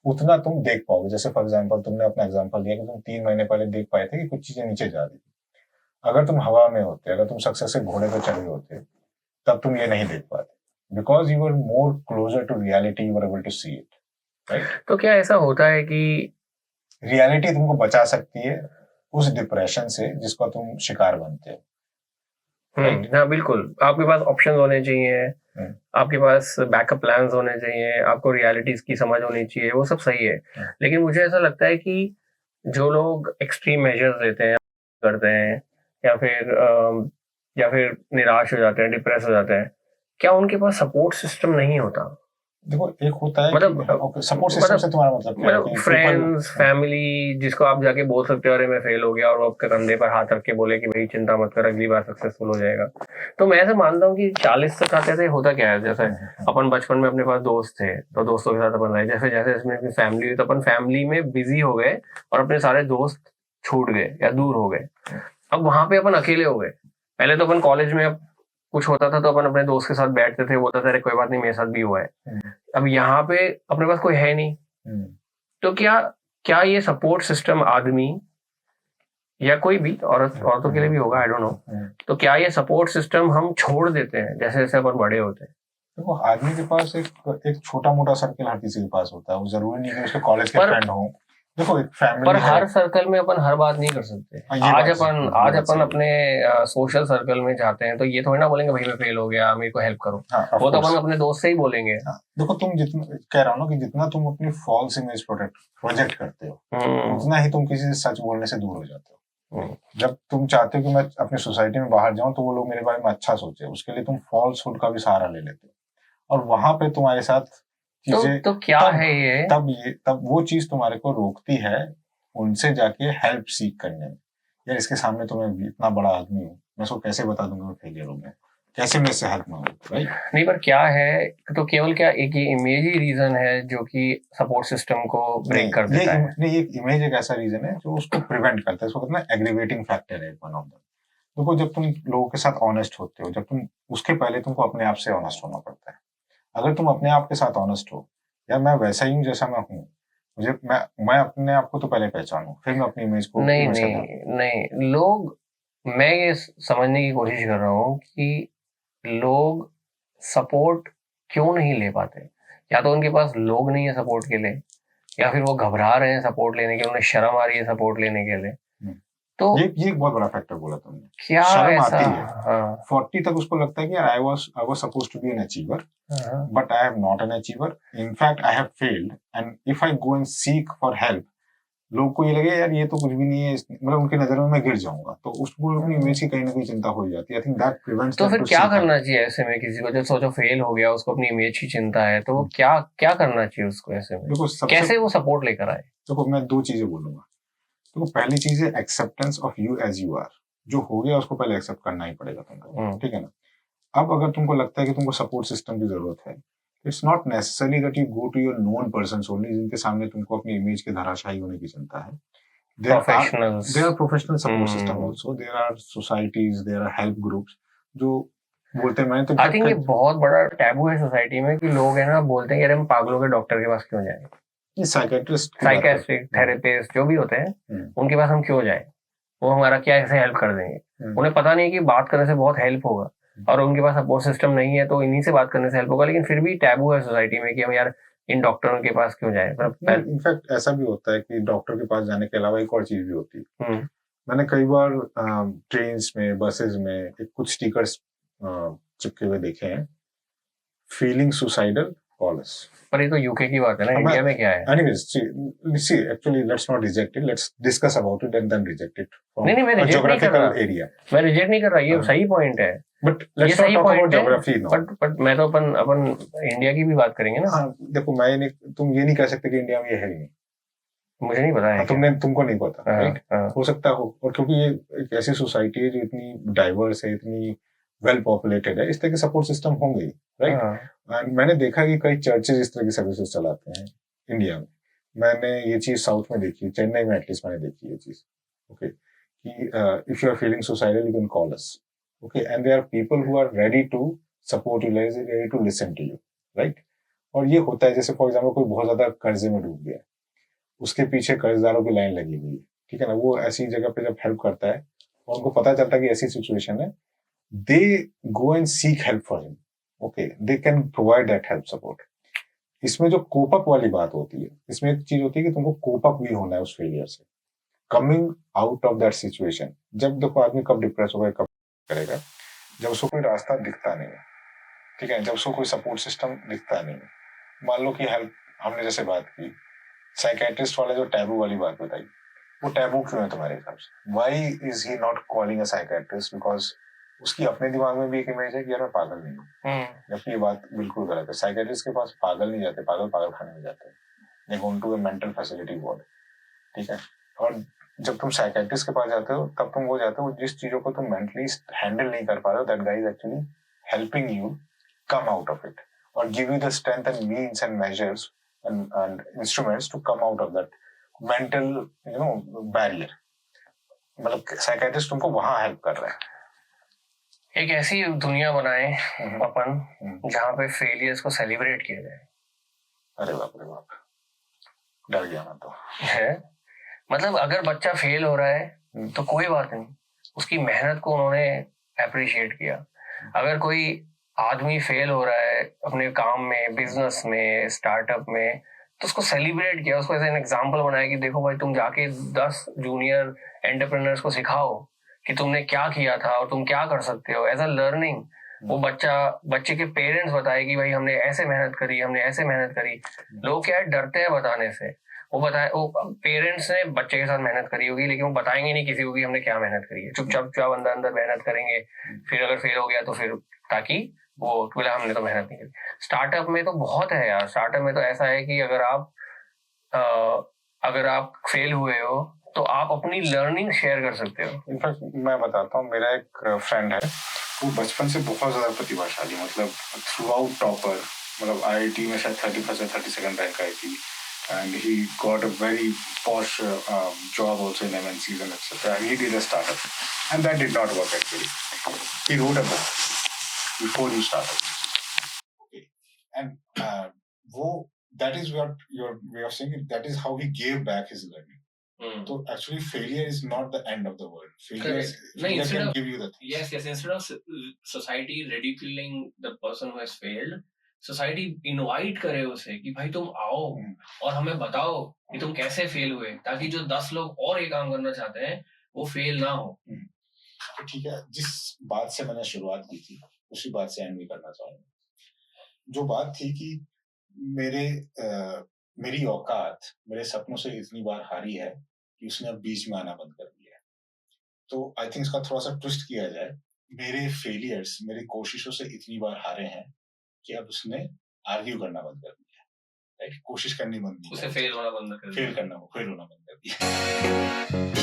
उतना तुम देख पाओगे। जैसे फॉर एग्जांपल तुमने अपना एग्जांपल दिया कि तुम 3 महीने पहले देख पाए थे कि कुछ चीजें नीचे जा रही थी, अगर तुम हवा में होते, अगर तुम सक्सेस के घोड़े पर चढ़े होते, तब तुम ये नहीं देख पाते, because you are more closer to reality, you are able to see it, right. तो क्या ऐसा होता है कि रियलिटी तुमको बचा सकती है उस डिप्रेशन से जिसका तुम शिकार बनते हो। हाँ बिल्कुल, आपके पास ऑप्शन होने चाहिए, आपके पास बैकअप प्लान्स होने चाहिए, आपको रियलिटीज की समझ होनी चाहिए, वो सब सही है। लेकिन मुझे ऐसा लगता है कि जो लोग एक्सट्रीम मेजर्स लेते हैं, करते हैं, या फिर निराश हो जाते हैं, डिप्रेस हो जाते हैं, क्या उनके पास सपोर्ट सिस्टम नहीं होता? देखो एक होता है मतलब सपोर्ट सिस्टम से तुम्हारा मतलब क्या है? मतलब फ्रेंड्स, फैमिली, जिसको आप जाके बोल सकते हो अरे मैं फेल हो गया, और वो आपके कंधे पर हाथ रख के बोले कि भाई चिंता मत कर, अगली बार सक्सेसफुल हो जाएगा। तो मैं ऐसा मानता हूँ कि 40 तक आते थे होता क्या है, जैसे अपन बचपन में अपने पास दोस्त थे तो दोस्तों के साथ अपन रहे, जैसे जैसे इसमें अपनी फैमिली हुई तो अपन फैमिली में बिजी हो गए और अपने सारे दोस्त छूट गए या दूर हो गए। अब वहां पे अपन अकेले हो गए। पहले तो अपन कॉलेज में कुछ होता था तो अपन अपने दोस्त के साथ बैठते थे, बोलता था अरे कोई बात नहीं मेरे साथ भी हुआ है। अब यहाँ पे अपने पास कोई है नहीं, तो क्या क्या ये सपोर्ट सिस्टम आदमी या कोई भी औरतों के लिए भी होगा, आई डोंट नो, तो क्या ये सपोर्ट सिस्टम हम छोड़ देते हैं जैसे जैसे अपन बड़े होते हैं? देखो आदमी के पास एक छोटा मोटा सर्कल हर किसी के पास होता है, वो जरूरी नहीं कि उसके कॉलेज के फ्रेंड हो। देखो एक फैमिली पर हर सर्कल में अपन हर बात नहीं कर सकते। आज अपन अपने सोशल सर्कल में जाते हैं तो ये थोड़ी ना बोलेंगे भाई मैं फेल हो गया मेरे को हेल्प करो। वो तो अपन अपने दोस्त से ही बोलेंगे। देखो तुम जितना कह रहा हो ना कि जितना तुम अपनी फॉल्स इमेज प्रोजेक्ट करते हो, उतना ही तुम किसी से सच बोलने से दूर हो जाते हो। जब तुम चाहते हो कि मैं अपनी सोसाइटी में बाहर जाऊं तो वो लोग मेरे बारे में अच्छा सोचे, उसके लिए तुम फॉल्सहुड का भी सहारा ले लेते हो, और वहां पे तुम्हारे साथ चीजें तो क्या है ये? तब वो चीज तुम्हारे को रोकती है उनसे जाके हेल्प सीख करने में। यार इसके सामने तो मैं इतना बड़ा आदमी हूँ, मैं उसको कैसे बता दूंगा मैं फेलियर हूँ, मैं कैसे मैं इससे हेल्प मांगू, राइट? नहीं पर क्या है, तो केवल क्या एक ये इमेज ही रीजन है जो कि सपोर्ट सिस्टम को ब्रेक कर देता है? नहीं, ये इमेज एक ऐसा रीजन है जो उसको प्रिवेंट करता है, इसको कहते हैं एग्रीवेटिंग फैक्टर है वन ऑफ द। देखो जब तुम लोगों के साथ ऑनेस्ट होते हो, जब तुम उसके पहले तुमको अपने आप से ऑनेस्ट होना पड़ता है। अगर तुम अपने आप के साथ ऑनेस्ट हो, यार मैं वैसा ही हूँ जैसा मैं हूँ, मुझे मैं अपने आप को तो पहले पहचानूं, फिर मैं अपनी इमेज को नहीं लोग, मैं ये समझने की कोशिश कर रहा हूँ कि लोग सपोर्ट क्यों नहीं ले पाते। या तो उनके पास लोग नहीं है सपोर्ट के लिए, या फिर वो घबरा रहे हैं सपोर्ट लेने के लिए, उन्हें शर्म आ रही है सपोर्ट लेने के लिए। तो ये एक बहुत बड़ा फैक्टर बोला तुमने, क्या शर्म ऐसा? आती है। 40 तक उसको लगता है कि I was supposed to be an achiever, but I have not an achiever, in fact I have failed, and if I go and seek for help, लोग को ये लगे यार ये तो कुछ भी नहीं है, मतलब उनकी नजर में मैं गिर जाऊंगा, तो उसको अपनी इमेज की कहीं ना कहीं चिंता हो जाती है। I think that prevents. तो फिर क्या करना चाहिए ऐसे में किसी को, जो सोचो फेल हो गया, उसको अपनी इमेज की चिंता है, तो वो क्या क्या करना चाहिए उसको ऐसे में? कैसे वो सपोर्ट लेकर आए? देखो मैं दो चीजें बोलूंगा। तो पहली चीज है acceptance of you as you are. जो हो गया उसको पहले एक्सेप्ट करना ही पड़ेगा तुमको, ठीक है ना। अब अगर तुमको लगता है कि तुमको सपोर्ट सिस्टम की जरूरत है, it's not necessary that you go to your known persons only, जिनके सामने तुमको अपनी इमेज के धराशायी होने की चिंता है। There are professional support system also. There are societies, there are help groups जो बोलते हैं। मैंने तो आई थिंक ये बहुत बड़ा टैबू है सोसाइटी में कि लोग है ना बोलते हैं कि अरे हम पागलों के डॉक्टर के पास क्यों जाएं, साइकेट्रिस्ट, थेरेपिस्ट जो भी होते हैं उनके पास हम क्यों जाएं, वो हमारा क्या ऐसे हेल्प कर देंगे। उन्हें पता नहीं कि बात करने से बहुत हेल्प होगा, और उनके पास सपोर्ट सिस्टम नहीं है तो इन्हीं से बात करने से हेल्प होगा। लेकिन फिर भी टैबू है सोसाइटी में कि हम यार इन डॉक्टरों के पास क्यों जाएं। इनफैक्ट ऐसा भी होता है कि डॉक्टर के पास जाने के अलावा एक और चीज भी होती है। मैंने कई बार ट्रेन में, बसेस में कुछ स्टिकर्स चिपके हुए देखे हैं, फीलिंग सुसाइडल कॉल अस। पर ये तो यूके की बात है ना, इंडिया में क्या है? Anyways, see, actually, let's not reject it. Let's discuss about it and then reject it from नहीं, मैं a geographical area. मैं रिजेक्ट नहीं कर रहा, ये सही पॉइंट है। But let's not talk about geography now. But मैं तो अपन इंडिया की भी बात करेंगे ना। हाँ, देखो तुम ये नहीं कह सकते कि इंडिया में ये है ही नहीं। मुझे नहीं पता है। तुमको नहीं पता, राइट? हो सकता हो, और क्योंकि ये एक ऐसी सोसाइटी है जो इतनी डाइवर्स है, इतनी वेल पॉपुलेटेड है, इस तरह के सपोर्ट सिस्टम होंगे, राइट? एंड मैंने देखा कि कई चर्चेज इस तरह की सर्विसेज चलाते हैं इंडिया में। मैंने ये चीज साउथ में देखी, चेन्नई में एटलीस्ट मैंने देखी ये चीज, ओके, कि if you are feeling suicidal you can call us, okay, and there are people who are ready to support you, ready to listen to you, right? और ये होता है जैसे फॉर एग्जाम्पल कोई बहुत ज्यादा कर्जे में डूब गया, उसके पीछे कर्जदारों की लाइन लगी हुई है, ठीक है ना, वो ऐसी जगह पे जब हेल्प करता है और उनको पता चलता है कि ऐसी सिचुएशन है, they go and seek help for him, okay, they can provide that help support. इसमें जो कोप अप वाली बात होती है, इसमें एक चीज होती है कि तुमको कोप अप भी होना है उस फेलियर से, coming out of that situation. जब देखो आदमी कब डिप्रेस होगा, कब करेगा, जब उसको कोई रास्ता दिखता नहीं है, ठीक है, जब उसको कोई सपोर्ट सिस्टम दिखता नहीं है। मान लो कि हेल्प, हमने जैसे बात की साइकेट्रिस्ट वाले जो टैबू वाली बात बताई, वो टैबू क्यों है तुम्हारे हिसाब से? Why is he not calling a psychiatrist? Because उसकी अपने दिमाग में भी एक इमेज है कि यार मैं पागल नहीं हूँ, जबकि ये बात बिल्कुल गलत है। साइकेट्रिस्ट के पास पागल नहीं जाते, पागल खाने में जाते हैं, they go to a mental facility ward, ठीक है। और जब तुम साइकेट्रिस्ट के पास जाते हो तब तुम वो जाते हो जिस चीजों को तुम मेंटली हैंडल नहीं कर पा रहे हो, that guys actually helping you come out of it और give you the strength and means and measures and instruments to come out of that mental barrier. मतलब साइकेट्रिस्ट तुमको वहां हेल्प कर रहा है। एक ऐसी दुनिया बनाए अपन जहाँ पे फेलियर्स को सेलिब्रेट किया जाए। अरे बाप रे बाप, डर गया मैं तो। है मतलब अगर बच्चा फेल हो रहा है तो कोई बात नहीं, उसकी मेहनत को उन्होंने अप्रिशिएट किया। अगर कोई आदमी फेल हो रहा है अपने काम में, बिजनेस में, स्टार्टअप में, तो उसको सेलिब्रेट किया, उसको ऐसे एग्जाम्पल बनाया कि देखो भाई तुम जाके 10 जूनियर एंटरप्रेन्योर्स को सिखाओ कि तुमने क्या किया था और तुम क्या कर सकते हो एज अ लर्निंग। वो बच्चे के पेरेंट्स बताए कि भाई हमने ऐसे मेहनत करी, हमने ऐसे मेहनत करी। लोग क्या डरते हैं बताने से। वो पेरेंट्स ने बच्चे के साथ मेहनत करी होगी लेकिन वो बताएंगे नहीं किसी को कि हमने क्या मेहनत करी है। चुपचाप अंदर अंदर मेहनत करेंगे, फिर अगर फेल हो गया तो फिर ताकि वो बोला हमने तो मेहनत नहीं करी। स्टार्टअप में तो बहुत है यार, स्टार्टअप में तो ऐसा है कि अगर आप फेल हुए हो तो आप अपनी लर्निंग शेयर कर सकते हो। इनफैक्ट मैं बताता हूँ, मेरा एक फ्रेंड है, वो बचपन से बहुत ज्यादा प्रतिभाशाली, मतलब थ्रू आउट टॉपर, मतलब IIT में शायद 31st या 32nd रैंक आई थी, and he got a very posh job also in MNCs and etc. And he did a startup, and that did not work actually. He wrote a book before he started. Okay, and that is what your way of saying it. That is how he gave back his learning. So actually, failure is not the end of the world. Failure can give you the things. Yes. Instead of society ridiculing the person who has failed, society invite करे उसे कि भाई तुम आओ और हमें बताओ कि तुम कैसे फेल हुए, ताकि जो 10 लोग और ये काम करना चाहते हैं वो फेल ना हो। तो ठीक है, जिस बात से मैंने शुरुआत की थी उसी बात से एंड भी करना चाहूंगा। जो बात थी कि मेरी औकात मेरे सपनों से इतनी बार हारी है कि उसने अब बीच में आना बंद कर दिया है। तो आई थिंक इसका थोड़ा सा ट्विस्ट किया जाए, मेरे फेलियर्स मेरी कोशिशों से इतनी बार हारे हैं कि अब उसने आर्ग्यू करना बंद कर दिया है, राइट? कोशिश करनी बंद, उसे फेल होना बंद कर दिया, फेल होना बंद कर दिया।